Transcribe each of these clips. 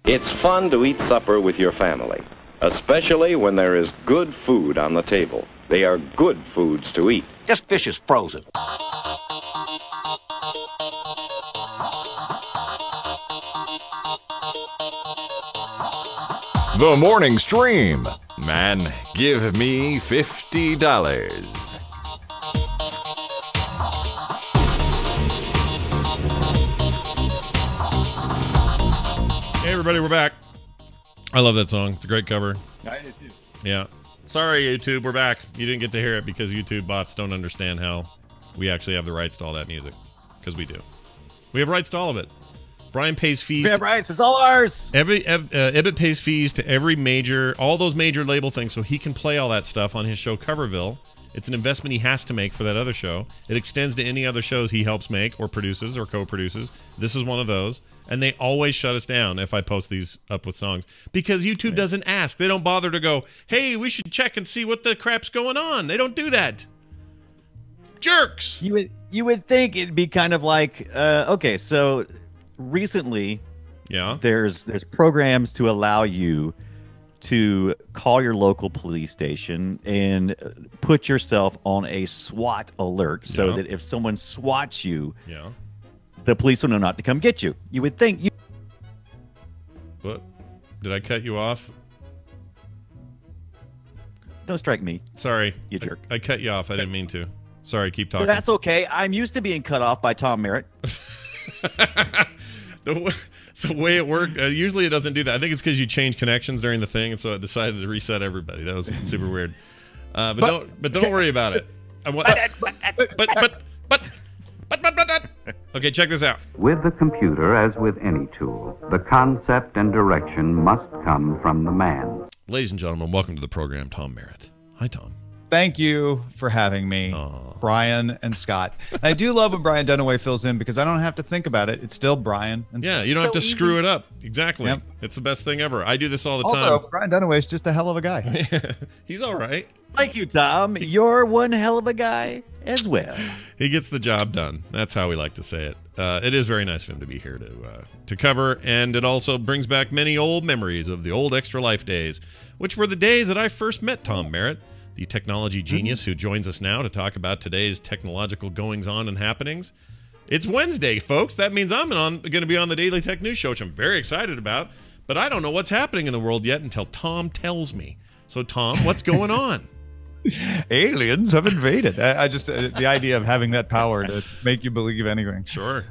It's fun to eat supper with your family, especially when there is good food on the table. They are good foods to eat. This fish is frozen. The morning stream. Man, give me $50. Hey everybody, we're back. I love that song. It's a great cover. I do too. Yeah. Sorry, YouTube, we're back. You didn't get to hear it because YouTube bots don't understand how we actually have the rights to all that music. Because we do. We have rights to all of it. Brian pays fees. We have rights. It's all ours. Ibbott pays fees to every major, all those major label things, so he can play all that stuff on his show Coverville. It's an investment he has to make for that other show. It extends to any other shows he helps make or produces or co-produces. This is one of those. And they always shut us down if I post these up with songs. Because YouTube doesn't ask. They don't bother to go, hey, we should check and see what the crap's going on. They don't do that. Jerks! You would think it'd be kind of like, okay, so recently there's programs to allow you to call your local police station and put yourself on a SWAT alert so that if someone swats you, the police will know not to come get you. You would think you... What? Did I cut you off? Don't strike me. Sorry. You jerk. I cut you off. I didn't mean to. Sorry, keep talking. That's okay. I'm used to being cut off by Tom Merritt. The way it worked, usually it doesn't do that. I think it's because you changed connections during the thing, and so it decided to reset everybody. That was super weird. But don't worry about it. Okay, check this out. With the computer, as with any tool, the concept and direction must come from the man. Ladies and gentlemen, welcome to the program, Tom Merritt. Hi, Tom. Thank you for having me, Brian and Scott. I do love when Brian Dunaway fills in because I don't have to think about it. It's still Brian. And yeah, you don't have to screw it up. Exactly. Yep. It's the best thing ever. I do this all the time. Also, Brian Dunaway is just a hell of a guy. He's all right. Thank you, Tom. You're one hell of a guy as well. He gets the job done. That's how we like to say it. It is very nice of him to be here to cover, and it also brings back many old memories of the old Extra Life days, which were the days that I first met Tom Merritt, the technology genius who joins us now to talk about today's technological goings-on and happenings. It's Wednesday, folks. That means I'm going to be on the Daily Tech News Show, which I'm very excited about, but I don't know what's happening in the world yet until Tom tells me. So, Tom, what's going on? Aliens have invaded. I just the idea of having that power to make you believe anything. Sure.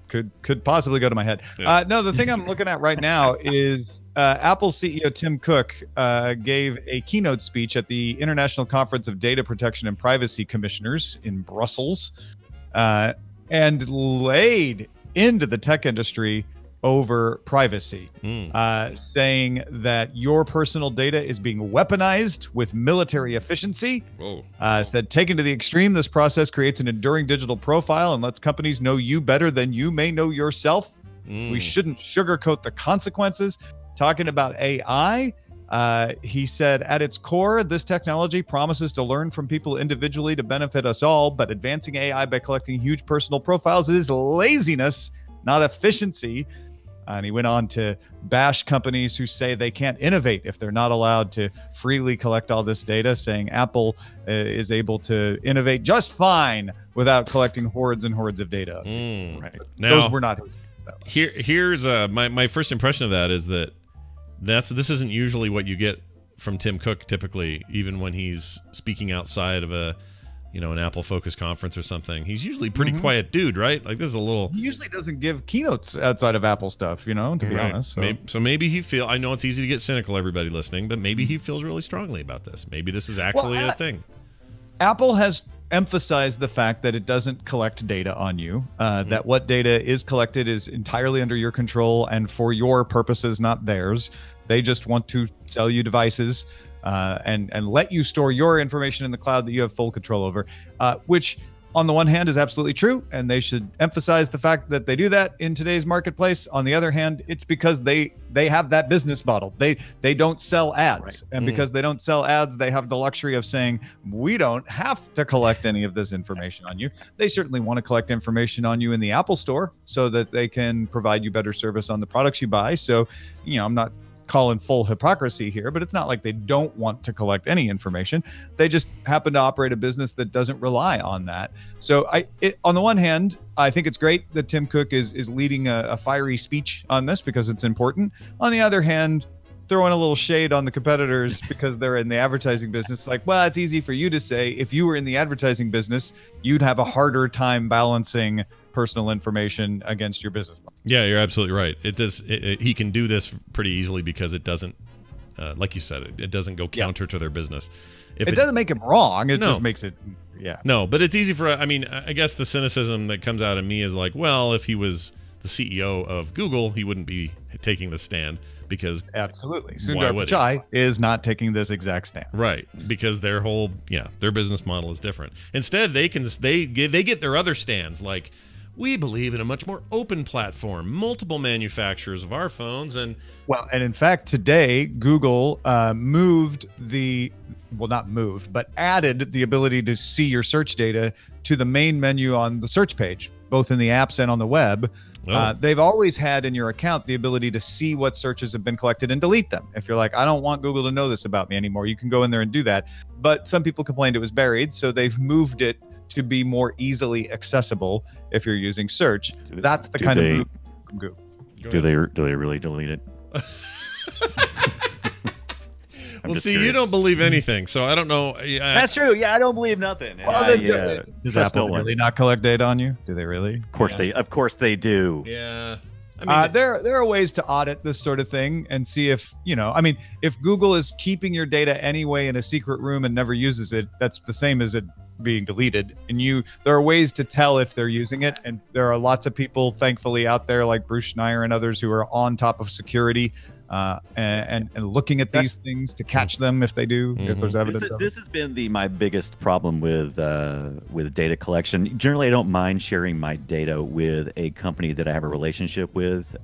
Could possibly go to my head. Yeah. No, the thing I'm looking at right now is Apple CEO Tim Cook gave a keynote speech at the International Conference of Data Protection and Privacy Commissioners in Brussels, and laid into the tech industry over privacy, saying that your personal data is being weaponized with military efficiency. Said, taken to the extreme, this process creates an enduring digital profile and lets companies know you better than you may know yourself. We shouldn't sugarcoat the consequences. Talking about AI, he said, at its core, this technology promises to learn from people individually to benefit us all, but advancing AI by collecting huge personal profiles is laziness, not efficiency. And he went on to bash companies who say they can't innovate if they're not allowed to freely collect all this data, saying Apple is able to innovate just fine without collecting hordes and hordes of data. Right. Now, those were not his words. Here's my first impression of that is that this isn't usually what you get from Tim Cook typically, even when he's speaking outside of an Apple Focus conference or something. He's usually a pretty quiet dude, right? Like, this is a little... He usually doesn't give keynotes outside of Apple stuff, to be honest. So maybe he I know it's easy to get cynical, everybody listening, but maybe he feels really strongly about this. Maybe this is actually a thing. Apple has emphasized the fact that it doesn't collect data on you, that what data is collected is entirely under your control and for your purposes, not theirs. They just want to sell you devices and let you store your information in the cloud that you have full control over, which on the one hand, is absolutely true, and they should emphasize the fact that they do that in today's marketplace. On the other hand, it's because they have that business model. They don't sell ads, and because they don't sell ads, they have the luxury of saying, we don't have to collect any of this information on you. They certainly want to collect information on you in the Apple Store so that they can provide you better service on the products you buy. So, I'm not calling full hypocrisy here, but it's not like they don't want to collect any information. They just happen to operate a business that doesn't rely on that. So on the one hand, I think it's great that Tim Cook is leading a fiery speech on this because it's important. On the other hand, throwing a little shade on the competitors because they're in the advertising business. Like, well, it's easy for you to say. If you were in the advertising business, you'd have a harder time balancing personal information against your business model. Yeah, you're absolutely right. He can do this pretty easily because it doesn't, like you said, it doesn't go counter to their business. If it doesn't make him wrong. It just makes it, No, but it's easy for, I guess the cynicism that comes out of me is like, well, if he was the CEO of Google, he wouldn't be taking the stand because absolutely. Sundar Pichai is not taking this exact stand. Right, because their whole, their business model is different. Instead, they get their other stands like, we believe in a much more open platform, multiple manufacturers of our phones, and in fact, today Google not moved, but added the ability to see your search data to the main menu on the search page, both in the apps and on the web. They've always had in your account the ability to see what searches have been collected and delete them. If you're like, I don't want Google to know this about me anymore, you can go in there and do that. But some people complained it was buried, so they've moved it to be more easily accessible if you're using search. That's the kind of move from Google. Do they really delete it? Well, see, you don't believe anything, so I don't know. That's true. Yeah, I don't believe nothing. Does Apple really not collect data on you? Do they really? Of course they do. Yeah. There are ways to audit this sort of thing and see if, if Google is keeping your data anyway in a secret room and never uses it, that's the same as it being deleted. And there are ways to tell if they're using it. And there are lots of people, thankfully, out there like Bruce Schneier and others who are on top of security and looking at these things to catch them if they do, if there's evidence of it. This has been my biggest problem with data collection. Generally, I don't mind sharing my data with a company that I have a relationship with.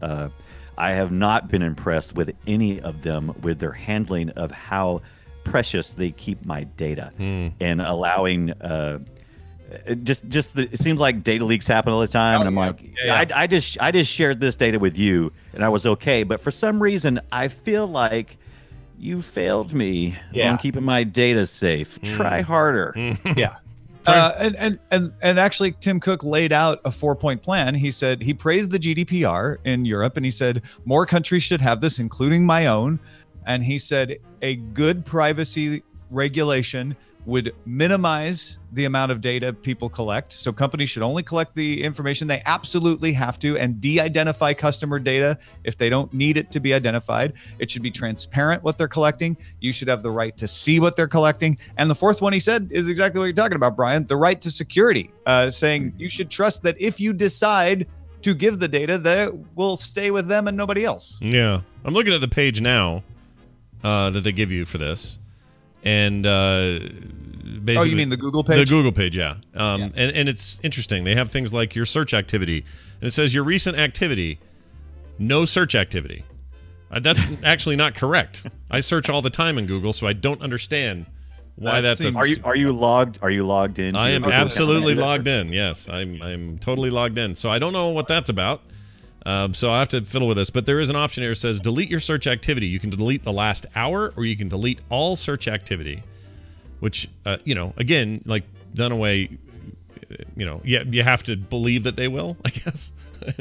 I have not been impressed with any of them with their handling of how precious they keep my data and allowing it seems like data leaks happen all the time, and I'm like, I just shared this data with you and I was okay, but for some reason I feel like you failed me on keeping my data safe. Try harder. And actually, Tim Cook laid out a 4-point plan. He said he praised the GDPR in Europe, and he said more countries should have this, including my own. And he said a good privacy regulation would minimize the amount of data people collect. So companies should only collect the information they absolutely have to and de-identify customer data if they don't need it to be identified. It should be transparent what they're collecting. You should have the right to see what they're collecting. And the fourth one he said is exactly what you're talking about, Brian, the right to security, saying you should trust that if you decide to give the data, that it will stay with them and nobody else. Yeah. I'm looking at the page now that they give you for this. And basically, you mean the Google page? The Google page, yeah. And it's interesting. They have things like your search activity, and it says your recent activity, no search activity. That's actually not correct. I search all the time in Google, so I don't understand why that's. Are you logged? Are you logged in? I am absolutely logged in. Yes, I'm totally logged in. So I don't know what that's about. So I have to fiddle with this, but there is an option here that says delete your search activity. You can delete the last hour, or you can delete all search activity, which, again, like Dunaway, you have to believe that they will, I guess.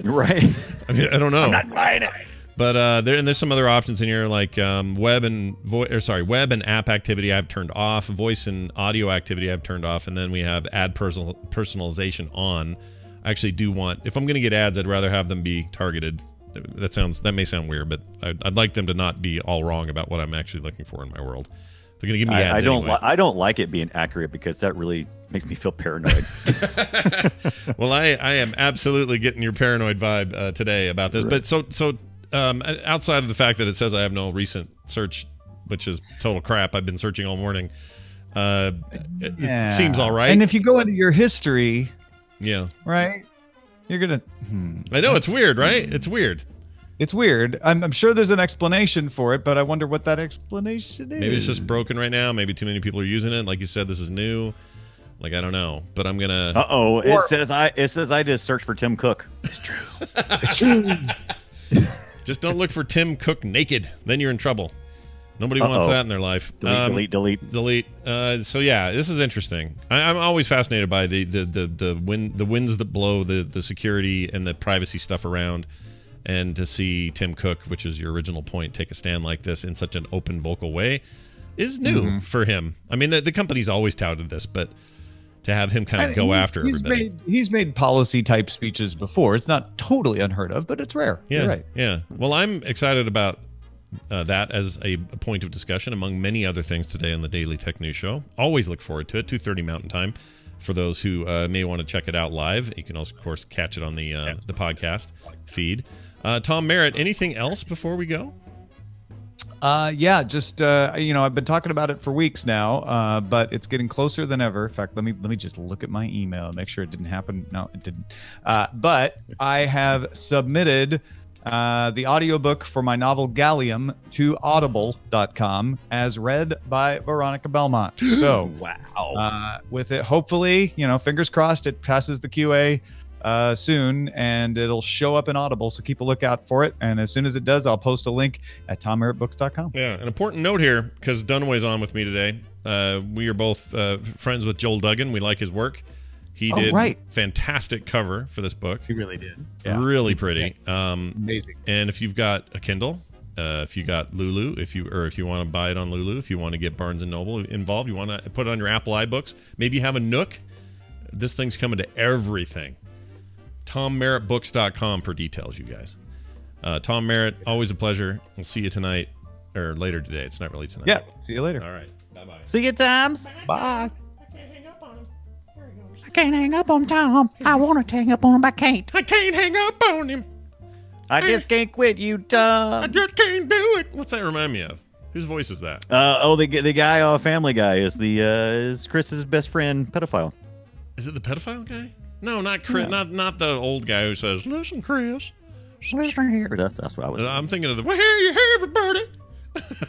Right. I mean, I don't know. I'm not buying it. But there's some other options in here, like web and app activity I have turned off, voice and audio activity I have turned off, and then we have ad personalization on. I actually do want, if I'm going to get ads, I'd rather have them be targeted. That may sound weird, but I'd like them to not be all wrong about what I'm actually looking for in my world. They're going to give me ads anyway. I don't like it being accurate because that really makes me feel paranoid. Well, I am absolutely getting your paranoid vibe today about this. Right. But so outside of the fact that it says I have no recent search, which is total crap, I've been searching all morning. It seems all right. And if you go into your history, yeah, right, you're gonna. I know it's weird, right? It's weird. It's weird. I'm sure there's an explanation for it, but I wonder what that explanation is. Maybe it's just broken right now. Maybe too many people are using it. Like you said, this is new. Like, I don't know, but I'm gonna. It says I just searched for Tim Cook. It's true. It's true. Just don't look for Tim Cook naked. Then you're in trouble. Nobody wants that in their life. Delete. So yeah, this is interesting. I'm always fascinated by the winds that blow the security and the privacy stuff around, and to see Tim Cook, which is your original point, take a stand like this in such an open, vocal way, is new for him. I mean, the company's always touted this, but to have him kind of go after everybody. He's made policy type speeches before. It's not totally unheard of, but it's rare. Yeah, you're right. Yeah. Well, I'm excited about that as a point of discussion among many other things today on the Daily Tech News Show. Always look forward to it. 2:30 Mountain Time. For those who may want to check it out live, you can also, of course, catch it on the podcast feed. Tom Merritt, anything else before we go? Yeah, just I've been talking about it for weeks now, but it's getting closer than ever. In fact, let me just look at my email and make sure it didn't happen. No, it didn't. But I have submitted the audiobook for my novel Gallium to audible.com as read by Veronica Belmont. So wow. With it, hopefully, fingers crossed, it passes the QA soon, and it'll show up in Audible, so keep a lookout for it. And as soon as it does, I'll post a link at tommerrittbooks.com. Yeah, an important note here, because Dunaway's on with me today. We are both friends with Joel Duggan. We like his work. He did fantastic cover for this book. He really did. Yeah. Really pretty. Amazing. And if you've got a Kindle, if you got Lulu, if you want to buy it on Lulu, if you want to get Barnes & Noble involved, you want to put it on your Apple iBooks, maybe you have a Nook, this thing's coming to everything. TomMerrittBooks.com for details, you guys. Tom Merritt, always a pleasure. We'll see you tonight, or later today. It's not really tonight. Yeah, see you later. All right, bye-bye. See you, Toms. Bye. I can't hang up on Tom. I want to hang up on him. I can't. I can't hang up on him. I just can't quit you, Tom. I just can't do it. What's that remind me of? Whose voice is that? The guy off Family Guy is Chris's best friend, pedophile. Is it the pedophile guy? No, not Chris. Yeah. Not the old guy who says, "Listen, Chris, listen here." That's what I was. I'm thinking of the. Well, hey, everybody.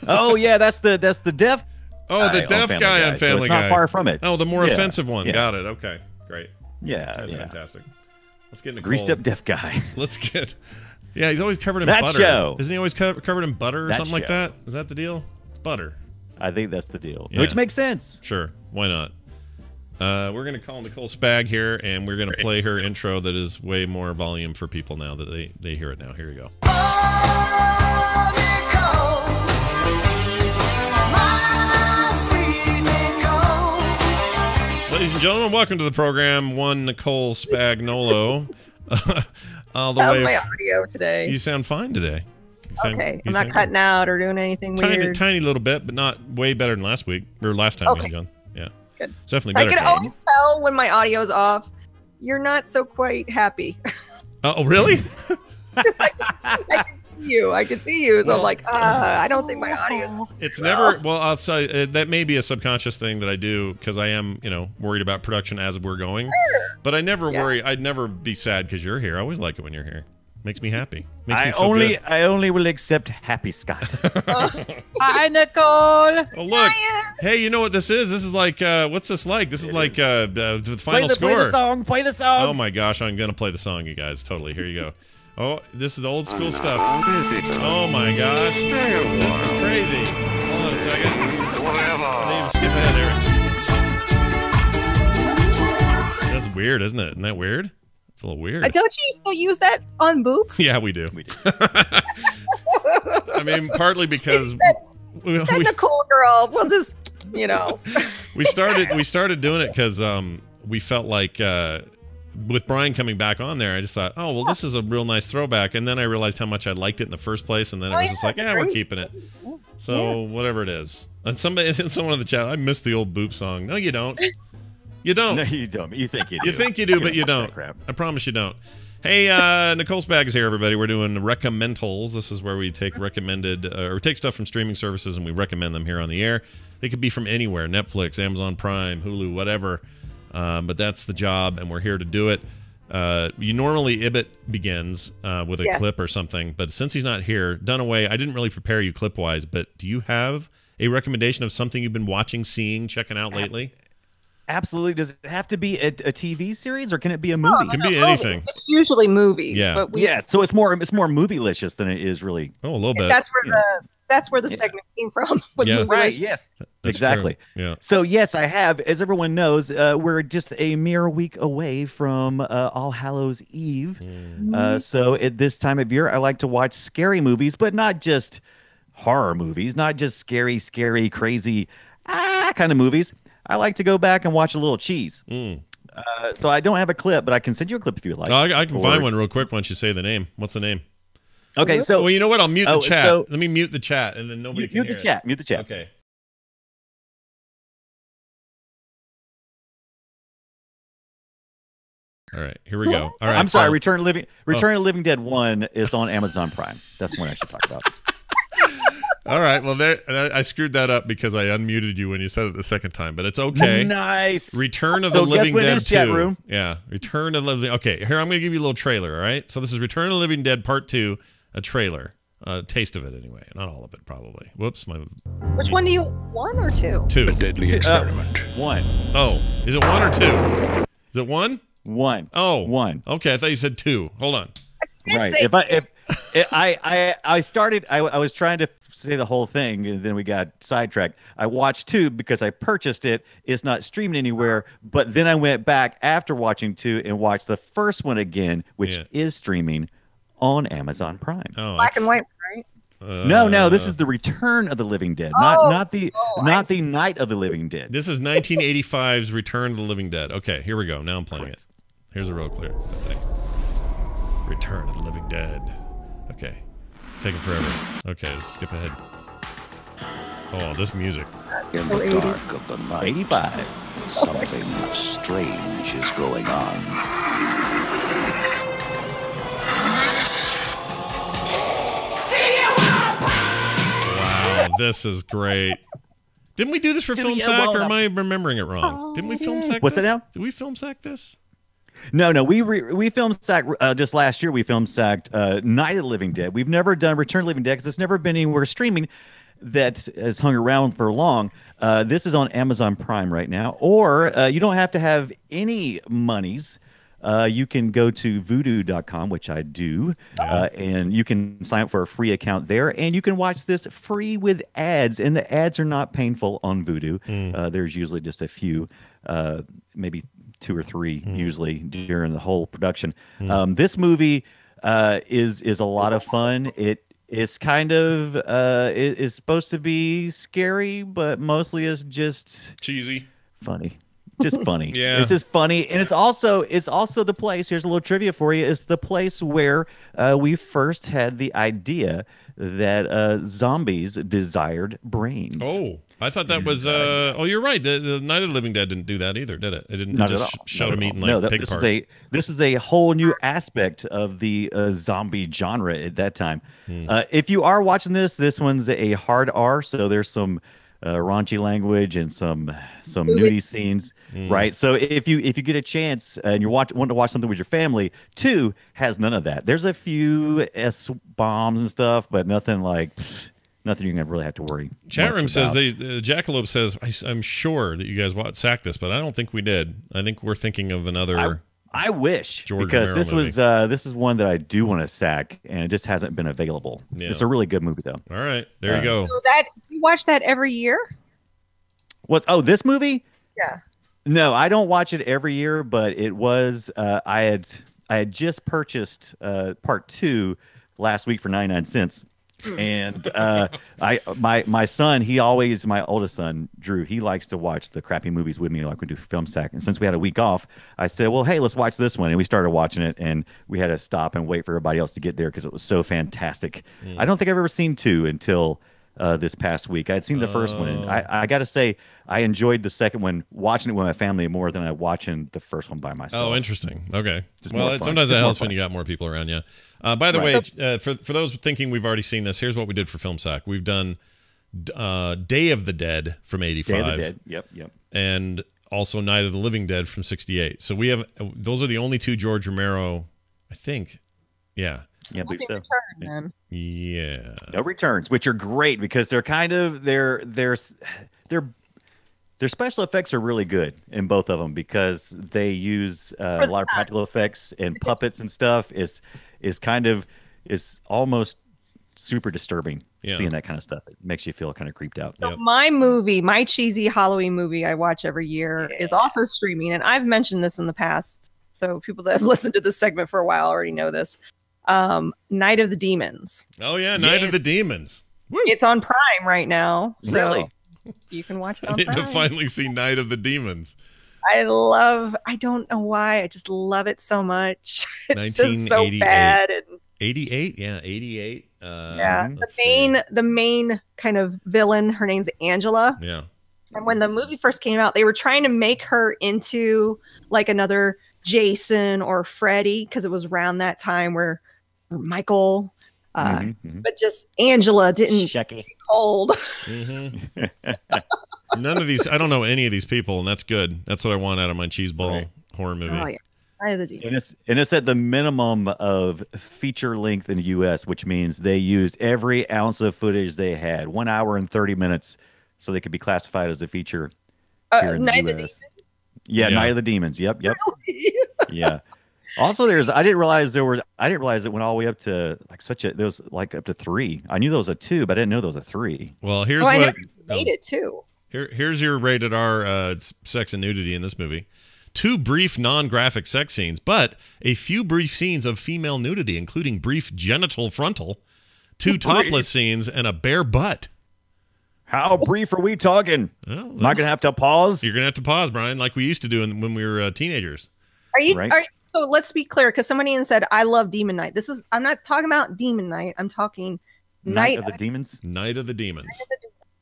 Oh yeah, that's the deaf. Oh, the deaf guy on Family Guy. It's not far from it. Oh, the more offensive one. Yeah. Got it. Okay, great. Yeah, that's fantastic. Let's get into greased-up deaf guy. Let's get. Yeah, he's always covered in that butter. Show. Isn't he always covered in butter or something like that? Is that the deal? It's butter. I think that's the deal. Yeah. Which makes sense. Sure. Why not? We're going to call Nicole Spag here, and we're going to play her intro that is way more volume for people now that they hear it now. Here you go. Oh, Nicole, my sweet Nicole. Ladies and gentlemen, welcome to the program. One Nicole Spagnolo. All the How's way. My audio today? You sound fine today. Okay, I'm not cutting out or doing anything weird. Tiny little bit, but not way better than last week or last time. Okay. John. Yeah. Good. It's definitely better. I can always tell when my audio's off. You're not so quite happy. Oh, really? I can see you. So I'm like, I don't think my audio. It's never. Well, I'll say that may be a subconscious thing that I do because I am, worried about production as we're going. Sure. But I never worry. I'd never be sad because you're here. I always like it when you're here. Makes me happy. Makes me feel good. I only will accept happy Scott. Hi, Nicole. Oh look! Hey, you know what this is? This is like what's this like? This is like the final score. Play the song. Play the song. Oh my gosh! I'm gonna play the song, you guys. Totally. Here you go. Oh, this is the old school stuff. Oh my gosh! This is crazy. Hold on a second. I didn't even skip ahead there. That's weird, isn't it? Isn't that weird? It's a little weird. Don't you still use that on Boop? Yeah, we do. We do. I mean, partly because that Nicole girl. We'll just, we started doing it because we felt like with Brian coming back on there, I just thought, oh well, this is a real nice throwback, and then I realized how much I liked it in the first place, and then it was just like, yeah, we're keeping it. So whatever it is. And someone in the chat, I missed the old Boop song. No, you don't. You don't. No, you don't. You think you do. You think you do, but you don't. I promise you don't. Hey, Nicole's Bag is here, everybody. We're doing Recomentals. This is where we take recommended or take stuff from streaming services and we recommend them here on the air. They could be from anywhere: Netflix, Amazon Prime, Hulu, whatever. But that's the job, and we're here to do it. You normally Ibit begins with a clip or something, but since he's not here, Dunaway, I didn't really prepare you clip-wise, but do you have a recommendation of something you've been watching, seeing, checking out lately? Absolutely. Does it have to be a TV series, or can it be a movie? It can be anything. It's usually movies. Yeah. But So it's more movie-licious than it is really. Oh, a little bit. That's where the segment came from. Was Yeah. Right. Yes. That's exactly. true. Yeah. So yes, I have. As everyone knows, we're just a mere week away from All Hallows Eve. So at this time of year, I like to watch scary movies, but not just horror movies, not just scary, crazy kind of movies. I like to go back and watch a little cheese. So I don't have a clip, but I can send you a clip if you would like. I can find one real quick once you say the name. What's the name? Okay, so well, you know what? I'll mute the chat. Let me mute the chat, and then nobody can hear it. Mute the chat. Okay. All right, here we go. All right, I'm sorry. Return of the Living Dead 1 is on Amazon Prime. That's the one I should talk about. All right. Well, I screwed that up because I unmuted you when you said it the second time, but it's okay. Nice. Return of the Living Dead 2. Chat room? Yeah. Return of the Living. Okay. Here, I'm going to give you a little trailer. All right. So this is Return of the Living Dead Part 2, a trailer, a taste of it anyway. Not all of it, probably. Whoops. Which one do you? 1 or 2? 2. A deadly experiment. 1. Oh, is it 1 or 2? Is it 1? 1. Oh, 1. Okay. I thought you said 2. Hold on. Right. I was trying to say the whole thing, and then we got sidetracked. I watched 2 because I purchased it. It's not streaming anywhere. But then I went back after watching 2 and watched the first one again, which is streaming on Amazon Prime. Oh, Black and white, right? No. This is the Return of the Living Dead, not the Night of the Living Dead. This is 1985's Return of the Living Dead. Okay, here we go. Now I'm playing it. Here's a real clear thing. Return of the Living Dead. Okay. It's taking forever. Okay, let's skip ahead. Oh, this music. In the dark of the night, 85. something strange is going on. Wow, this is great. Didn't we do this for Film Sack, or am I remembering it wrong? Didn't we film sack What's this? that now? Did we film sack this? No. We filmed sacked just last year. We filmed sacked Night of the Living Dead. We've never done Return of the Living Dead because it's never been anywhere streaming that has hung around for long. This is on Amazon Prime right now, or you don't have to have any monies. You can go to voodoo.com, which I do, and you can sign up for a free account there, and you can watch this free with ads, and the ads are not painful on Voodoo. There's usually just a few, maybe 2 or 3 usually during the whole production. This movie is a lot of fun. It's kind of it is supposed to be scary, but mostly is just cheesy, funny. Just funny. Yeah. It's just funny. And it's also the place, here's a little trivia for you, it's the place where we first had the idea that zombies desired brains. Oh, I thought that was oh, you're right. The Night of the Living Dead didn't do that either, did it? It didn't just show them eating like pig parts. This is a whole new aspect of the zombie genre at that time. If you are watching this one's a hard R, so there's some raunchy language and some nudie scenes, right? So if you get a chance and you want to watch something with your family, 2 has none of that. There's a few S bombs and stuff, but nothing like nothing you're gonna really have to worry. Chat room says Jackalope says I'm sure that you guys sacked this, but I don't think we did. I think we're thinking of another. I wish, George because Romero this movie. was this is one that I do want to sack, and it just hasn't been available. Yeah. It's a really good movie, though. All right, there you go. So you watch that every year? This movie? Yeah. No, I don't watch it every year, but it was I had just purchased part 2 last week for 99 cents. And my son, my oldest son, Drew, he likes to watch the crappy movies with me like we do for Film Sack. And since we had a week off, I said, well, hey, let's watch this one. And we started watching it, and we had to stop and wait for everybody else to get there because it was so fantastic. I don't think I've ever seen 2 until this past week. I'd seen the first one, and I got to say, I enjoyed the second one, watching it with my family more than I watching the first one by myself. Oh, interesting. Okay. Just Well, more fun. sometimes that Just more helps when fun. you got more people around you. By the Right. way, for those thinking we've already seen this, here's what we did for Film Sack. We've done Day of the Dead from 85. Day of the Dead. Yep. And also Night of the Living Dead from 68. So we have those are the only two George Romero, I think. Yeah. Yeah, I believe so. Yeah. No returns, which are great because they're kind of their special effects are really good in both of them because they use a lot of practical effects and puppets and stuff. Is almost super disturbing seeing that kind of stuff. It makes you feel kind of creeped out. So my cheesy Halloween movie I watch every year is also streaming, and I've mentioned this in the past. So people that have listened to this segment for a while already know this. Night of the Demons. Oh yeah, Night of the Demons. Woo. It's on Prime right now, so Really? you can watch it I on need Prime. to finally see Night of the Demons. I don't know why, I just love it so much. It's just so 1988. bad. And 88? Yeah, 88. yeah, let's the main kind of villain, her name's Angela. Yeah. And when the movie first came out, they were trying to make her into like another Jason or Freddy because it was around that time where Michael, but just Angela didn't Shecky. hold. None of these, I don't know any of these people, and that's good. That's what I want out of my cheeseball horror movie. Oh yeah, Eye of the Demons. And it's at the minimum of feature length in the U.S., which means they used every ounce of footage they had, 1 hour and 30 minutes, so they could be classified as a feature here in Night the of the U.S. Demons? Yeah, Yeah. Night of the Demons. Yep. Really? Yeah. Also, I didn't realize it went all the way up to there was like up to 3. I knew there was a 2, but I didn't know there was a 3. Well, here's I know what you made it too. here's your rated R sex and nudity in this movie. 2 brief non-graphic sex scenes, but a few brief scenes of female nudity, including brief genital frontal, 2 topless scenes, and a bare butt. How brief are we talking? Well, Am I gonna have to pause? You're gonna have to pause, Brian, like we used to do when we were teenagers. Are you? Right. So let's be clear, because somebody said I love Demon Night. I'm not talking about Demon Night. I'm talking Night of the Demons. Night of the Demons.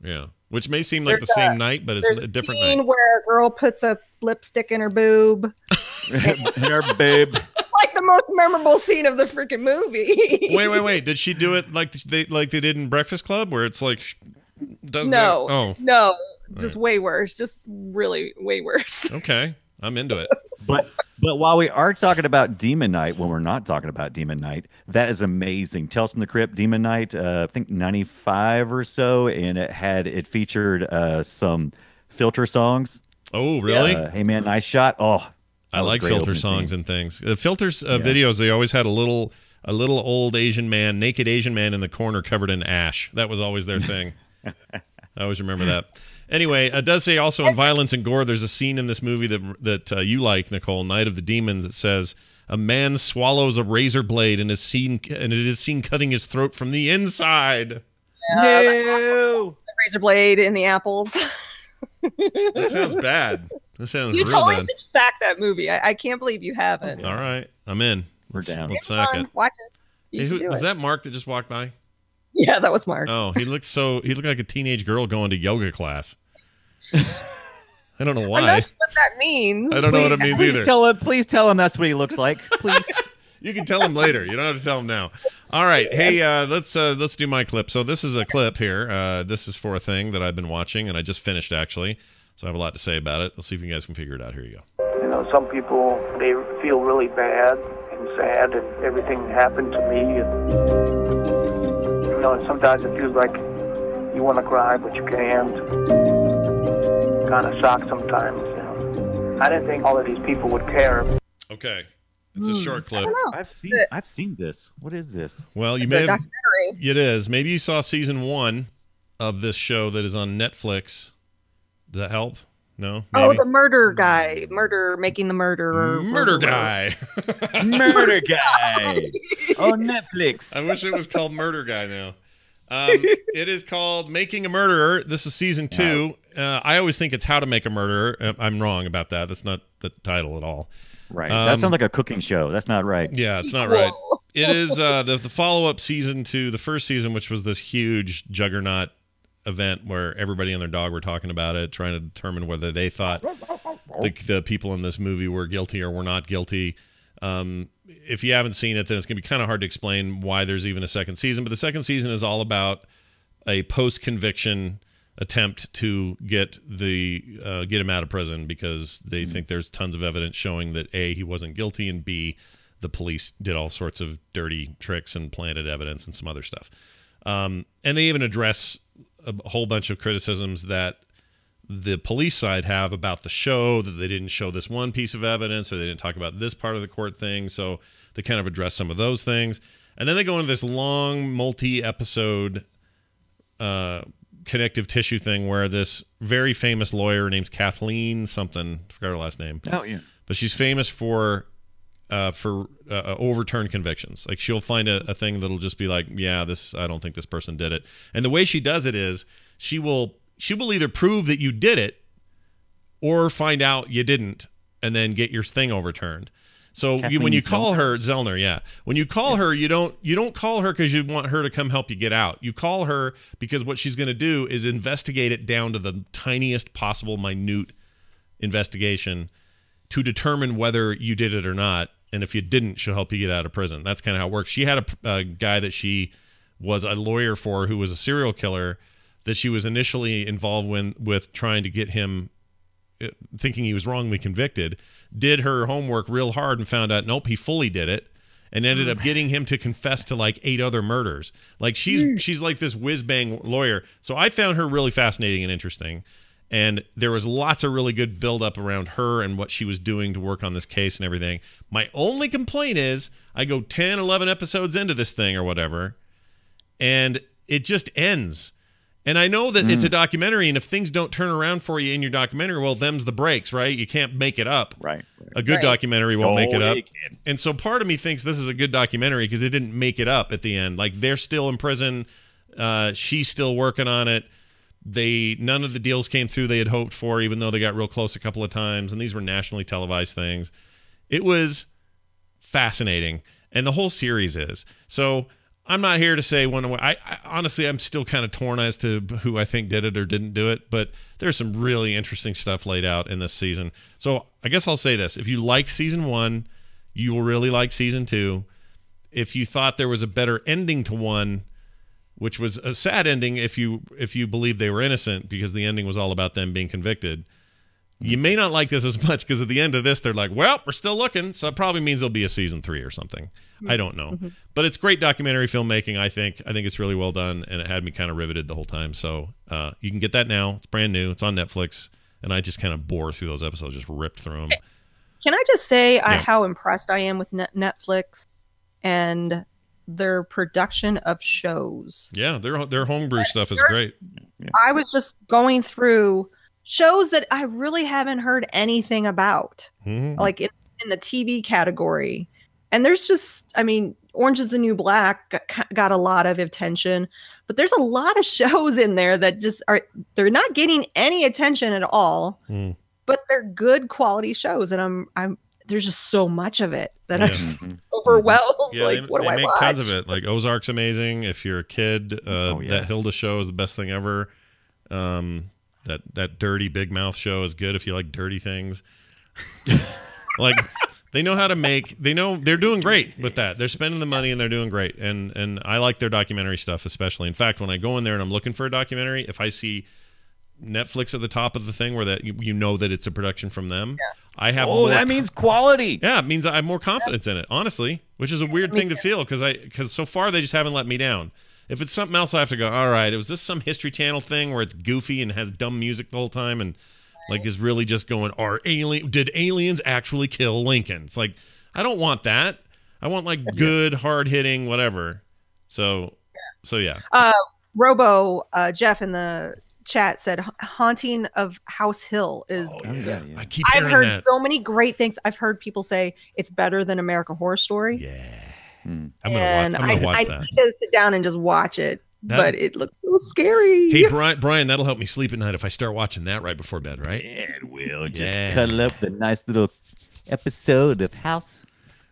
Yeah, which may seem like the same night, but it's There's a different scene night. where a girl puts a lipstick in her boob. Her babe. Like the most memorable scene of the freaking movie. Wait. Did she do it like they did in Breakfast Club, where it's like does No, that? Oh, no, just way worse. Just really way worse. okay. I'm into it. But while we are talking about Demon Night, when we're not talking about Demon Night, that is amazing. Tales from the Crypt, Demon Night, I think 95 or so, and it featured some filter songs. Oh, really? Hey man, nice shot. Oh, I like filter songs and things. Filters videos. They always had a little old Asian man, naked Asian man in the corner covered in ash. That was always their thing. I always remember that. Anyway, it does say also in violence and gore, there's a scene in this movie that you like, Nicole, Night of the Demons. It says a man swallows a razor blade and it is seen cutting his throat from the inside. No. The razor blade in the apples. That sounds bad. That sounds You real totally bad. should sack that movie. I can't believe you haven't. All right, I'm in. We're down. Let's Come sack on, it. watch it. You Hey, should do was it. that Mark that just walked by? Yeah, that was Mark. Oh, he looked like a teenage girl going to yoga class. I don't know I'm why. not sure what that means. I don't know what it means either. Please tell him that's what he looks like. Please. You can tell him later. You don't have to tell him now. All right. Hey, let's do my clip. So this is a clip here. This is for a thing that I've been watching, and I just finished actually. So I have a lot to say about it. Let's see if you guys can figure it out. Here you go. You know, some people, they feel really bad and sad and everything happened to me. And, you know, and sometimes it feels like you want to cry, but you can't. Kind of shocked sometimes, you know. I didn't think all of these people would care. Okay. It's a short clip. I've seen this. What is this? Well, you It's may a have. documentary. It is. Maybe you saw season 1 of this show that is on Netflix. Does that help? No? Oh, Maybe? the murder guy. Making the murder. Murder guy. Murder Guy on Netflix. I wish it was called Murder Guy now. It is called Making a Murderer. This is season 2. I always think it's How to Make a Murderer. I'm wrong about that. That's not the title at all. Right. That sounds like a cooking show. That's not right. Yeah, it's not right. It is the follow-up season to the first season, which was this huge juggernaut event where everybody and their dog were talking about it, trying to determine whether they thought the people in this movie were guilty or were not guilty. If you haven't seen it, then it's going to be kind of hard to explain why there's even a second season. But the second season is all about a post-conviction attempt to get him out of prison because they think there's tons of evidence showing that A, he wasn't guilty, and B, the police did all sorts of dirty tricks and planted evidence and some other stuff. And they even address a whole bunch of criticisms that the police side have about the show, that they didn't show this one piece of evidence or they didn't talk about this part of the court thing. So they kind of address some of those things. And then they go into this long multi-episode connective tissue thing where this very famous lawyer named Kathleen something, I forgot her last name. Oh, yeah. But she's famous for overturned convictions. Like she'll find a thing that'll just be like, yeah, I don't think this person did it. And the way she does it is she will either prove that you did it or find out you didn't and then get your thing overturned. So when you call her Zellner, yeah, when you call her, you don't call her because you want her to come help you get out. You call her because what she's going to do is investigate it down to the tiniest possible minute investigation to determine whether you did it or not. And if you didn't, she'll help you get out of prison. That's kind of how it works. She had a guy that she was a lawyer for who was a serial killer that she was initially involved with trying to get him, thinking he was wrongly convicted, did her homework real hard and found out, nope, he fully did it, and ended up getting him to confess to like 8 other murders. Like she's like this whiz-bang lawyer. So I found her really fascinating and interesting. And there was lots of really good build-up around her and what she was doing to work on this case and everything. My only complaint is I go 10, 11 episodes into this thing or whatever, and it just ends. And I know that it's a documentary, and if things don't turn around for you in your documentary, well, them's the breaks, right? You can't make it up. Right. A good documentary won't make it up. And so part of me thinks this is a good documentary because it didn't make it up at the end. Like, they're still in prison. She's still working on it. None of the deals came through they had hoped for, even though they got real close a couple of times, and these were nationally televised things. It was fascinating, and the whole series is. So I'm not here to say one way. I honestly, I'm still kind of torn as to who I think did it or didn't do it, but there's some really interesting stuff laid out in this season. So I guess I'll say this. If you liked season 1, you will really like season 2. If you thought there was a better ending to 1, which was a sad ending if you believe they were innocent because the ending was all about them being convicted, you may not like this as much because at the end of this, they're like, well, we're still looking. So it probably means there'll be a season 3 or something. I don't know. But it's great documentary filmmaking, I think. I think it's really well done, and it had me kind of riveted the whole time. So you can get that now. It's brand new. It's on Netflix. And I just kind of bore through those episodes, just ripped through them. Can I just say how impressed I am with Netflix and their production of shows? Yeah, their homebrew stuff is great. I was just going through shows that I really haven't heard anything about, like in the TV category. And there's just, I mean, Orange is the New Black got a lot of attention, but there's a lot of shows in there that just they're not getting any attention at all, but they're good quality shows. And there's just so much of it that I'm just overwhelmed. Yeah, like, what do I make watch? tons of it. Like Ozark's amazing. If you're a kid, that Hilda show is the best thing ever. That Dirty Big Mouth show is good if you like dirty things. Like, they know how to make. They know they're doing great with that. They're spending the money and they're doing great. And I like their documentary stuff especially. In fact, when I go in there and I'm looking for a documentary, if I see Netflix at the top of the thing where that you know that it's a production from them, I have. That means quality. Yeah, it means I have more confidence in it, honestly, which is a weird thing to feel because so far they just haven't let me down. If it's something else, I have to go, all right, was this some History Channel thing where it's goofy and has dumb music the whole time and like is really just going, did aliens actually kill Lincoln? It's like, I don't want that. I want like good, hard hitting, whatever. So yeah. Robo Jeff in the chat said Haunting of House Hill is I keep hearing I've heard that. so many great things. I've heard people say it's better than American Horror Story. Yeah. I'm gonna watch that. I need to sit down and just watch it, but it looks so scary. Hey, Brian, that'll help me sleep at night if I start watching that right before bed, right? Yeah, it will. Just cuddle up the nice little episode of House.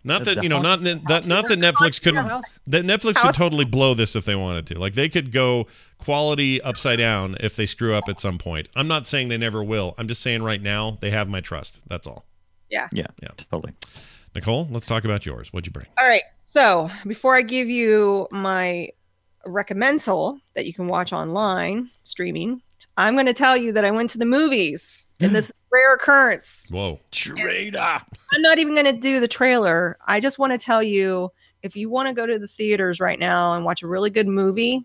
Not that not that Netflix couldn't. That Netflix could totally blow this if they wanted to. Like they could go quality upside down if they screw up at some point. I'm not saying they never will. I'm just saying right now they have my trust. That's all. Yeah. Yeah. Totally. Nicole, let's talk about yours. What'd you bring? All right. So before I give you my recommendal that you can watch online streaming, I'm going to tell you that I went to the movies, and this is a rare occurrence. Whoa. Traitor. I'm not even going to do the trailer. I just want to tell you, if you want to go to the theaters right now and watch a really good movie,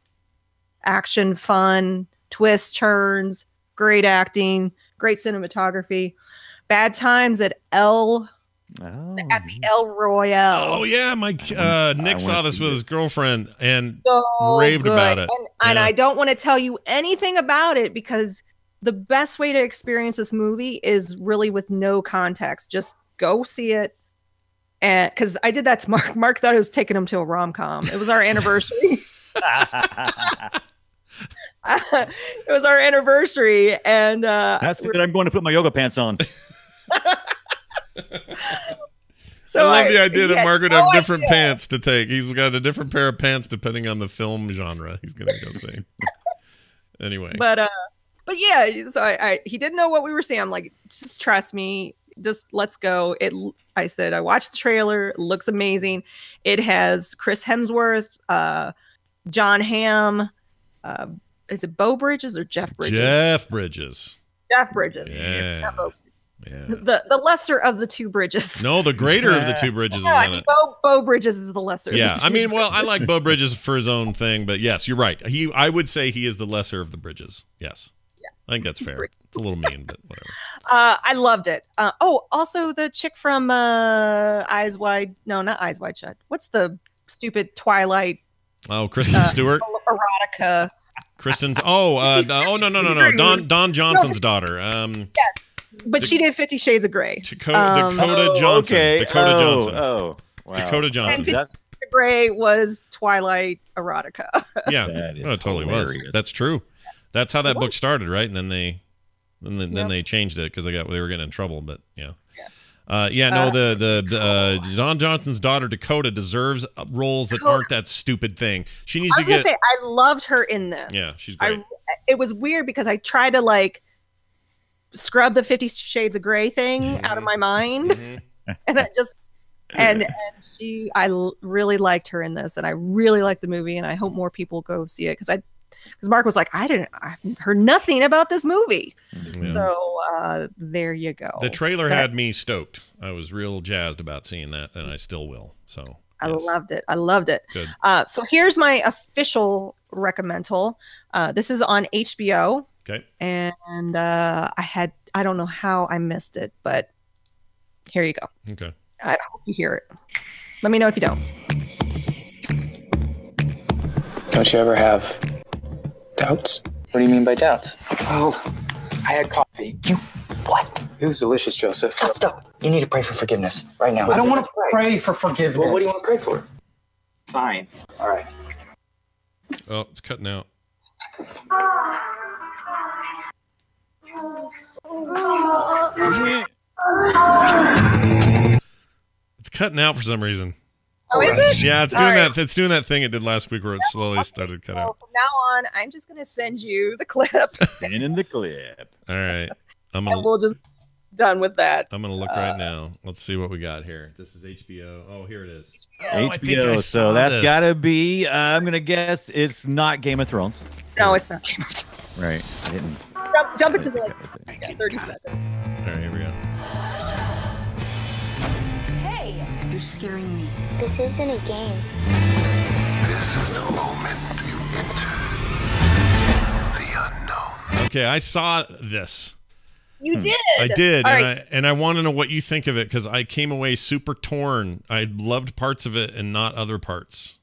action, fun, twists, turns, great acting, great cinematography, Bad Times at the El Royale. Oh yeah, Nick saw this with his girlfriend and So raved good. about it. And Yeah. I don't want to tell you anything about it because the best way to experience this movie is really with no context. Just go see it. And because I did that to Mark. Mark thought I was taking him to a rom-com. It was our anniversary. It was our anniversary, and That's good. I'm going to put my yoga pants on. so I love the idea that yeah, Mark would no have different idea. pants to take. He's got a different pair of pants depending on the film genre he's going to go see. Anyway. But yeah, so he didn't know what we were seeing. I'm like, just trust me, just let's go. I said, I watched the trailer. It looks amazing. It has Chris Hemsworth, John Hamm. Is it Beau Bridges or Jeff Bridges? Jeff Bridges. Jeff Bridges. Yeah. Not Beau. Yeah. The lesser of the two Bridges. No, the greater of the two Bridges Yeah, is in it. Beau Bridges is the lesser. Yeah, of the I two mean, well, Bridges. I like Beau Bridges for his own thing, but yes, you're right. I would say he is the lesser of the Bridges. Yes. Yeah. I think that's fair. It's a little mean, but whatever. I loved it. Also the chick from Eyes Wide. No, not Eyes Wide Shut. What's the stupid Twilight Oh, Kristen Stewart. erotica? Kristen's. No. Don Johnson's daughter. Yes, but she did 50 Shades of Grey. Dakota Johnson. Okay. Dakota Johnson. Oh, wow. Dakota Johnson. And 50 Shades of Grey was Twilight erotica. Yeah, That is it totally was. hilarious. That's true. That's how that book started, right? And then they changed it because they were getting in trouble. But yeah. The Don Johnson's daughter Dakota deserves roles that aren't that stupid thing. She needs I to was gonna get. say I loved her in this. Yeah, she's great. It was weird because I tried to like scrub the 50 Shades of Grey thing out of my mind, and I just and really liked her in this, and I really liked the movie, and I hope more people go see it because Mark was like, I've heard nothing about this movie. Yeah. So there you go. The trailer had me stoked. I was real jazzed about seeing that, and I still will. So I loved it. Good. So here's my official recommendal. This is on HBO. Okay. And I don't know how I missed it, but here you go. Okay. I hope you hear it. Let me know if you don't. Don't you ever have doubts? What do you mean by doubts? Well, I had coffee. You what? It was delicious, Joseph. Stop. You need to pray for forgiveness right now. I don't want to pray for forgiveness. Well, what do you want to pray for? Sign. All right. Oh, it's cutting out. It's cutting out for some reason. Oh, is it? Yeah, it's doing that. It's doing that thing it did last week where it slowly started to cut out. From now on, I'm just gonna send you the clip, Send in the clip. All right, and we'll just done with that. I'm gonna look right now. Let's see what we got here. This is HBO. Oh, here it is. HBO. So that's got to be. I'm gonna guess it's not Game of Thrones. No, it's not Game of Thrones. Right. I didn't. Jump into the 30 seconds. All right, here we go. Hey, you're scaring me. This isn't a game. This is the moment you enter the unknown. Okay, I saw this. You did. I did, All and, right. and I want to know what you think of it because I came away super torn. I loved parts of it and not other parts.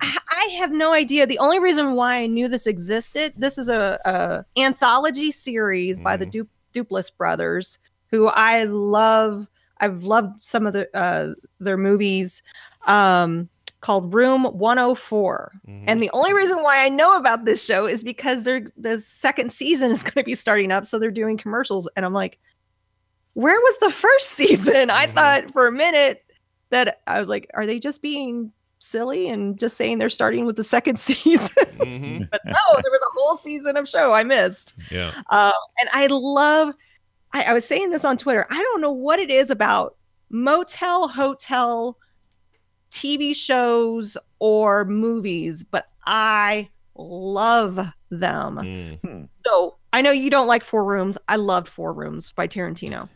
I have no idea. The only reason why I knew this existed, this is a anthology series by the Duplass brothers, who I love. I've loved some of their movies, called Room 104. And the only reason why I know about this show is because the second season is going to be starting up, so they're doing commercials, and I'm like, where was the first season? I thought for a minute that I was like, are they just being silly and just saying they're starting with the second season? But no, there was a whole season of show I missed. Yeah. And I love, I was saying this on Twitter. I don't know what it is about motel, hotel, TV shows, or movies, but I love them. So I know you don't like Four Rooms. I loved Four Rooms by Tarantino.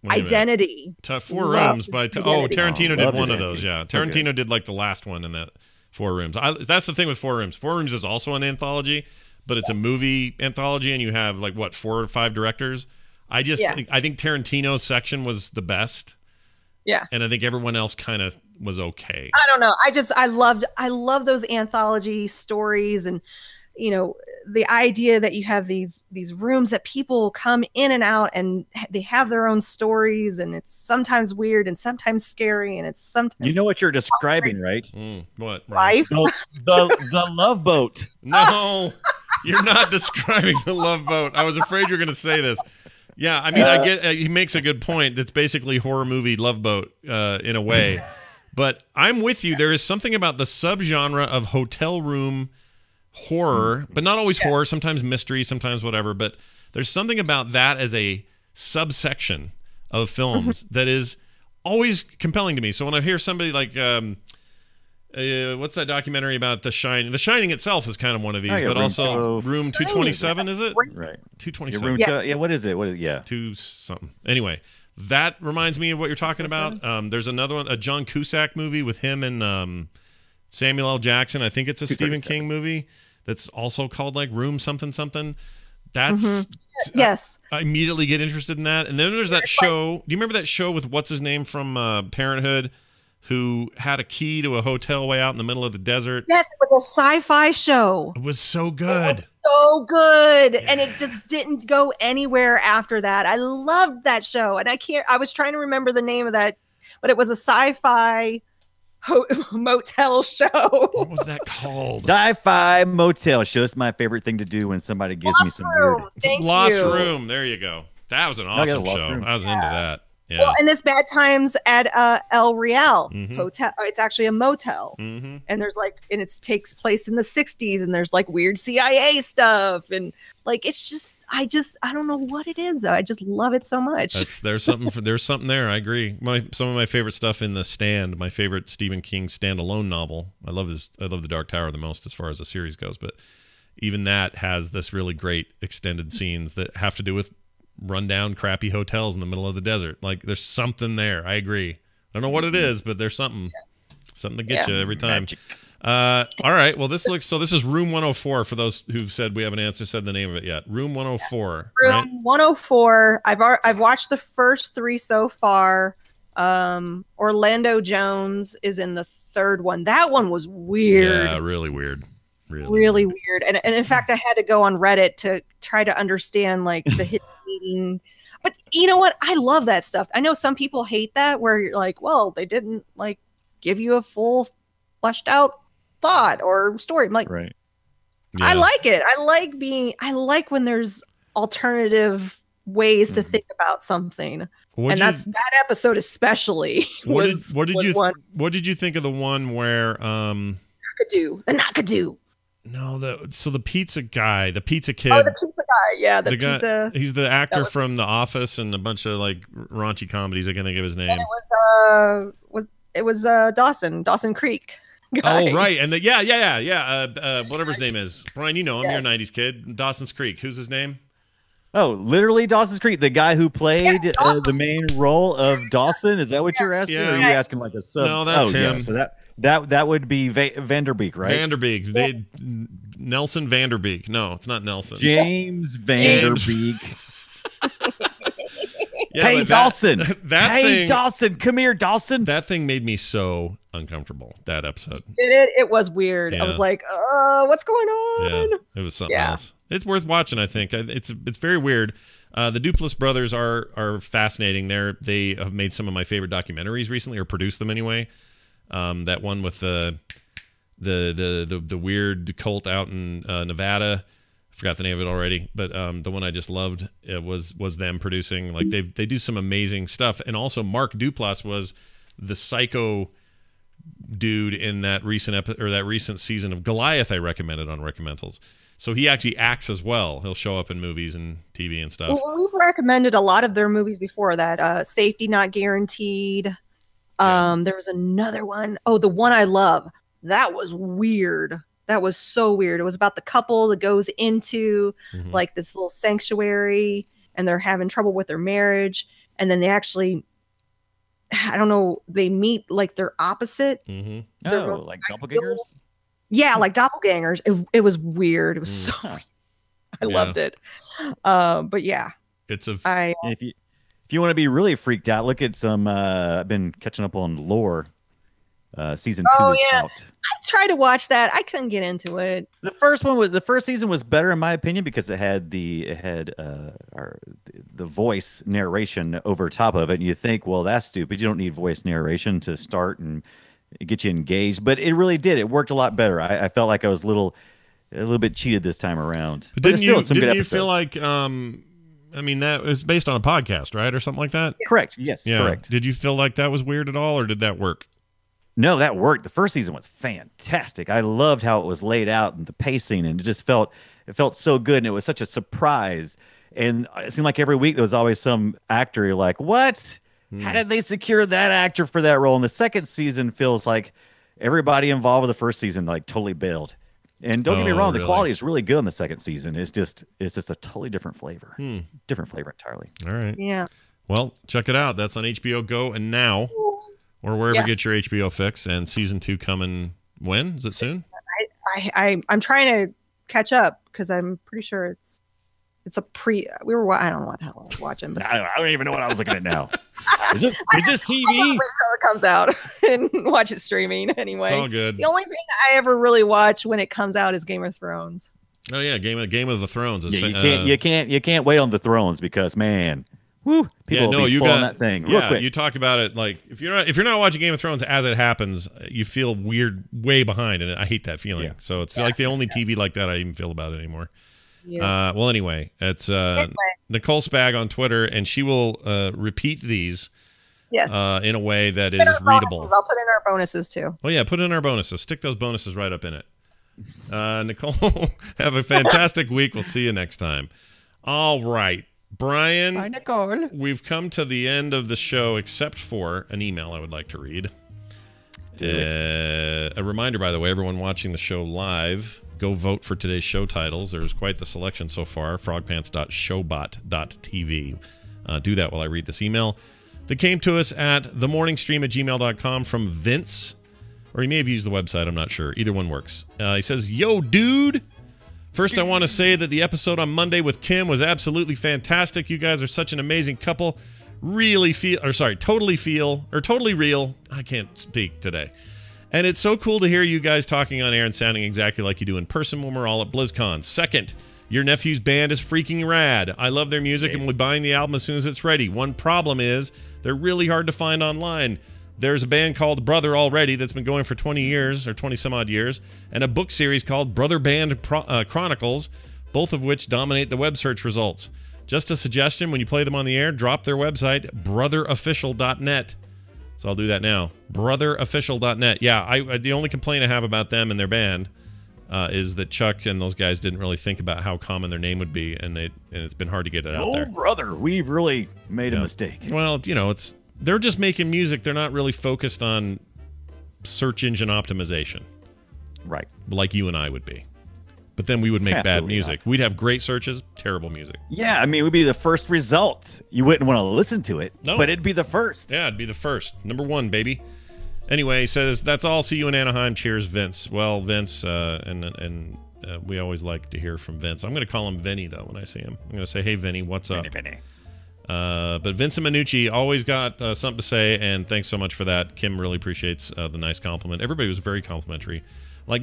Identity. Four Rooms by Tarantino did one of those. Yeah, Tarantino did like the last one in that Four Rooms. That's the thing with Four Rooms. Four Rooms is also an anthology, but it's a movie anthology, and you have like what 4 or 5 directors. I think Tarantino's section was the best. Yeah, and I think everyone else kind of was okay. I don't know. I love those anthology stories, and the idea that you have these rooms that people come in and out, and they have their own stories, and it's sometimes weird and sometimes scary, and it's sometimes. You know what you're describing, right? What? Life. The Love Boat. No, you're not describing the Love Boat. I was afraid you were going to say this. Yeah, I mean, I get he makes a good point. That's basically horror movie Love Boat in a way. But I'm with you. There is something about the subgenre of hotel room horror, but not always horror, sometimes mystery, sometimes whatever. But there's something about that as a subsection of films that is always compelling to me. So when I hear somebody like, what's that documentary about The Shining? The Shining itself is kind of one of these, but also Room 227, is it? Right. 227. Yeah, what is it? Yeah. 2 something. Anyway, that reminds me of what you're talking about. There's another one, a John Cusack movie with him and Samuel L. Jackson. I think it's a Stephen King movie that's also called like Room something something. That's yes. I immediately get interested in that. And then there's that show. Do you remember that show with what's his name from Parenthood, who had a key to a hotel way out in the middle of the desert? Yes, it was a sci-fi show. It was so good. So good. And it just didn't go anywhere after that. I loved that show. And I was trying to remember the name of that, but it was a sci-fi motel show. What was that called? Sci-fi motel show. It's my favorite thing to do when somebody gives me some weird. Lost Room. There you go. That was an awesome show. I was into that. Yeah. Well, and this Bad Times at El Real hotel. It's actually a motel, and there's and it takes place in the '60s, and there's like weird CIA stuff, and like it's just, I don't know what it is. I just love it so much. There's something there. I agree. Some of my favorite stuff in The Stand, my favorite Stephen King standalone novel. I love The Dark Tower the most as far as the series goes, but even that has this really great extended scenes that have to do with rundown crappy hotels in the middle of the desert. Like there's something there. I agree. I don't know what it is, but there's something to get you every time. All right, well this is Room 104 for those who've said we haven't said the name of it yet. Room 104. Room 104. I've watched the first 3 so far. Orlando Jones is in the 3rd one. That one was weird. Yeah, really weird. Really weird. And in fact, I had to go on Reddit to try to understand like the hidden meaning. But you know what? I love that stuff. I know some people hate that, where you're like, well, they didn't like give you a full fleshed out thought or story. I'm like, right. Yeah. I like it. I like when there's alternative ways to think about something. That episode especially. What did you think of the one where the Knockadoo. No, the pizza guy, the pizza kid. Oh, the pizza guy, yeah, the guy, pizza. He's the actor from The Office and a bunch of like raunchy comedies. I can't think of his name. And it was Dawson Creek guy. Oh, right, and whatever his name is, Brian. You know him. You're a '90s kid. Dawson's Creek. Who's his name? Oh, literally Dawson's Creek, the guy who played the main role of Dawson. Is that what you're asking? Yeah. Or are you asking like a sub? No, that's him. Yeah. So that would be Vanderbeek, right? Vanderbeek. Nelson Vanderbeek. No, it's not Nelson. James Vanderbeek. Yeah, hey, Dawson. Thing, Dawson. Come here, Dawson. That thing made me so uncomfortable, that episode. It was weird. Yeah. I was like, what's going on? Yeah, it was something else. It's worth watching, I think. It's very weird. The Duplass brothers are fascinating. They have made some of my favorite documentaries recently, or produced them anyway. That one with the weird cult out in Nevada. I forgot the name of it already, but the one I just loved was them producing. Like they do some amazing stuff. And also Mark Duplass was the psycho dude in that recent season of Goliath I recommended on Recomentals. So he actually acts as well. He'll show up in movies and TV and stuff. Well, we've recommended a lot of their movies before that. Safety Not Guaranteed. There was another one. Oh, the one I love. That was weird. That was so weird. It was about the couple that goes into like this little sanctuary and they're having trouble with their marriage. And then they actually, I don't know, they meet like their opposite. Oh, like doppelgangers? Yeah, like doppelgangers. It was weird. It was so weird. I loved it. But yeah. It's a if you want to be really freaked out, look at some I've been catching up on Lore. Season 2 is out. I tried to watch that. I couldn't get into it. The first season was better in my opinion because it had the voice narration over top of it, and you think, well, that's stupid. You don't need voice narration to start and get you engaged, but it really did. It worked a lot better. I felt like I was a little bit cheated this time around. But didn't you feel like I mean, that was based on a podcast, right, or something like that? Correct. Yes. Yeah. Correct. Did you feel like that was weird at all, or did that work? No, that worked. The first season was fantastic. I loved how it was laid out and the pacing, and it felt so good, and it was such a surprise. And it seemed like every week there was always some actor you're like, what? How did they secure that actor for that role? And the second season feels like everybody involved with the first season like totally bailed. And don't get me wrong, the quality is really good in the second season. It's just a totally different flavor. Different flavor entirely. All right. Yeah. Well, check it out. That's on HBO Go and Now, or wherever you get your HBO fix. And season 2 coming when? Is it soon? I'm trying to catch up because I'm pretty sure it's a pre. I don't know what the hell I was watching, but I don't even know what I was looking at now. Is this TV? I'll wait till it comes out and watch it streaming anyway. It's all good. The only thing I ever really watch when it comes out is Game of Thrones. Oh yeah, Game of the Thrones. Is you can't wait on the Thrones because man, woo, people will be spoiling that thing real quick. You talk about it like if you're not watching Game of Thrones as it happens, you feel weird way behind, and I hate that feeling. Yeah. So it's like the only TV like that I even feel about it anymore. Yeah. Well, anyway, it's Nicole Spag on Twitter, and she will repeat these in a way that is readable. Bonuses. I'll put in our bonuses too. Oh yeah, put in our bonuses. Stick those bonuses right up in it. Nicole, have a fantastic week. We'll see you next time. All right, Brian. Bye, Nicole. We've come to the end of the show, except for an email I would like to read. A reminder, by the way, everyone watching the show live, go vote for today's show titles. There's quite the selection so far. frogpants.showbot.tv. Do that while I read this email that came to us at themorningstream@gmail.com from Vince. Or he may have used the website, I'm not sure. Either one works. He says, yo, dude. First, I want to say that the episode on Monday with Kim was absolutely fantastic. You guys are such an amazing couple. Totally real. I can't speak today. And it's so cool to hear you guys talking on air and sounding exactly like you do in person when we're all at BlizzCon. Second, your nephew's band is freaking rad. I love their music and will be buying the album as soon as it's ready. One problem is they're really hard to find online. There's a band called Brother already that's been going for 20 years or 20 some odd years, and a book series called Brother Band Chronicles, both of which dominate the web search results. Just a suggestion, when you play them on the air, drop their website, brotherofficial.net. So I'll do that now. Brotherofficial.net. Yeah, the only complaint I have about them and their band is that Chuck and those guys didn't really think about how common their name would be, and it's been hard to get it out there. Oh, brother, we've really made a mistake. Well, they're just making music. They're not really focused on search engine optimization. Right. Like you and I would be. But then we would make bad music. We'd have great searches, terrible music. Yeah, I mean, it would be the first result. You wouldn't want to listen to it, but it'd be the first. Yeah, it'd be the first. Number one, baby. Anyway, he says, that's all. See you in Anaheim. Cheers, Vince. Well, Vince, and we always like to hear from Vince. I'm going to call him Vinny, though, when I see him. I'm going to say, hey, Vinny, what's up? Vinny. But Vincent Minucci always got something to say, and thanks so much for that. Kim really appreciates the nice compliment. Everybody was very complimentary. Like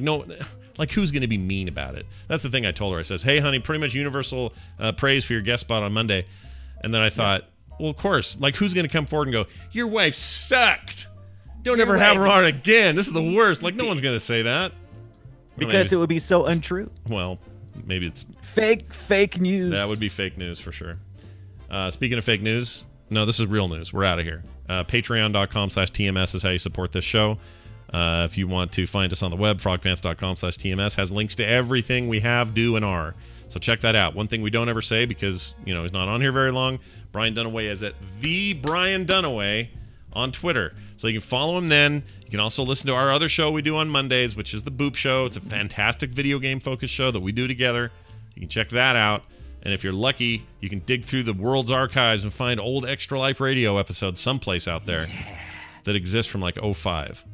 who's going to be mean about it? That's the thing I told her. I says, hey, honey, pretty much universal praise for your guest spot on Monday. And then I thought, well, of course, like who's going to come forward and go, your wife sucked. Don't ever have her on again. This is the worst. Like, no one's going to say that. Because it would be so untrue. Well, maybe it's fake news. That would be fake news for sure. Speaking of fake news, No, this is real news. We're out of here. Patreon.com/TMS is how you support this show. If you want to find us on the web, frogpants.com/TMS has links to everything we have, do, and are. So check that out. One thing we don't ever say because, you know, he's not on here very long, Brian Dunaway is at the Brian Dunaway on Twitter. So you can follow him then. You can also listen to our other show we do on Mondays, which is the Boop Show. It's a fantastic video game focused show that we do together. You can check that out. And if you're lucky, you can dig through the world's archives and find old Extra Life Radio episodes someplace out there that exist from like 05.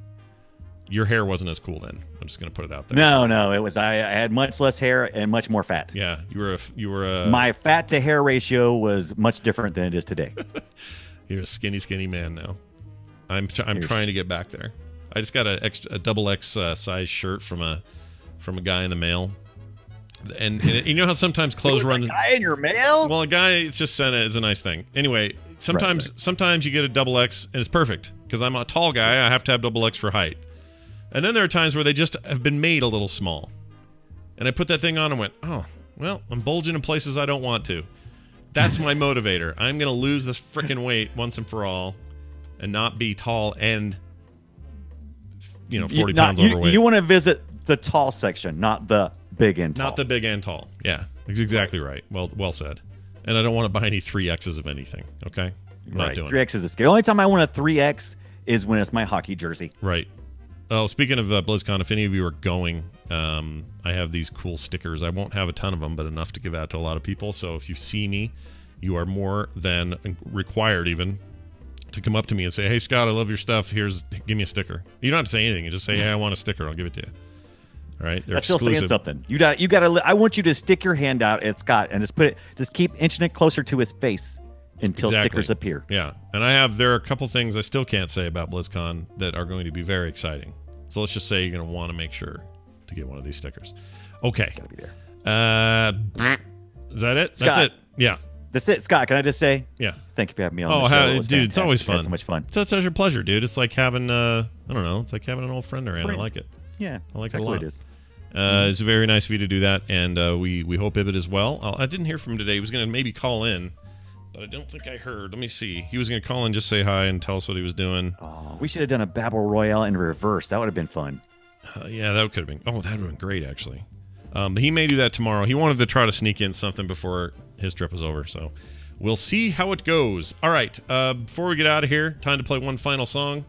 Your hair wasn't as cool then. I'm just going to put it out there. No, it was. I had much less hair and much more fat. Yeah, you were a my fat to hair ratio was much different than it is today. You're a skinny man now. I'm trying to get back there. I just got a double X size shirt from a guy in the mail, and you know how sometimes clothes run. A guy in your mail? Well, a guy it's just sent it as a nice thing. Anyway, sometimes you get a double X and it's perfect because I'm a tall guy. I have to have double X for height. And then there are times where they just have been made a little small. And I put that thing on and went, oh, well, I'm bulging in places I don't want to. That's my motivator. I'm going to lose this frickin' weight once and for all and not be tall and, 40 pounds overweight. You want to visit the tall section, not the big and tall. Not the big and tall. Yeah, that's exactly right. Well said. And I don't want to buy any 3Xs of anything, okay? I'm not doing 3X is a scale. The only time I want a 3X is when it's my hockey jersey. Right. Oh, speaking of BlizzCon, if any of you are going, I have these cool stickers. I won't have a ton of them, but enough to give out to a lot of people. So if you see me, you are more than required even to come up to me and say, hey, Scott, I love your stuff. Give me a sticker. You don't have to say anything. You just say, hey, I want a sticker. I'll give it to you. All right? They're That's exclusive. Still saying something. You got to. I want you to stick your hand out at Scott and just keep inching it closer to his face until stickers appear. Yeah. And there are a couple things I still can't say about BlizzCon that are going to be very exciting. So let's just say you're going to want to make sure to get one of these stickers. Okay. Gotta be there. Is that it? Scott, That's it. Yeah. That's it. Scott, can I just say? Yeah. Thank you for having me on the show. Dude, it's always fun. So much fun. It's such a pleasure, dude. It's like having, I don't know, it's like having an old friend around. I like it. Yeah. I like exactly it a lot. What it is. It's very nice of you to do that, and we hope Ibit as well. I didn't hear from him today. He was going to maybe call in, but I don't think I heard. Let me see. He was going to call in, just say hi, and tell us what he was doing. Oh, we should have done a Battle Royale in reverse. That would have been fun. Yeah, that could have been. Oh, that would have been great, actually. But he may do that tomorrow. He wanted to try to sneak in something before his trip was over, so we'll see how it goes. All right, before we get out of here, time to play one final song.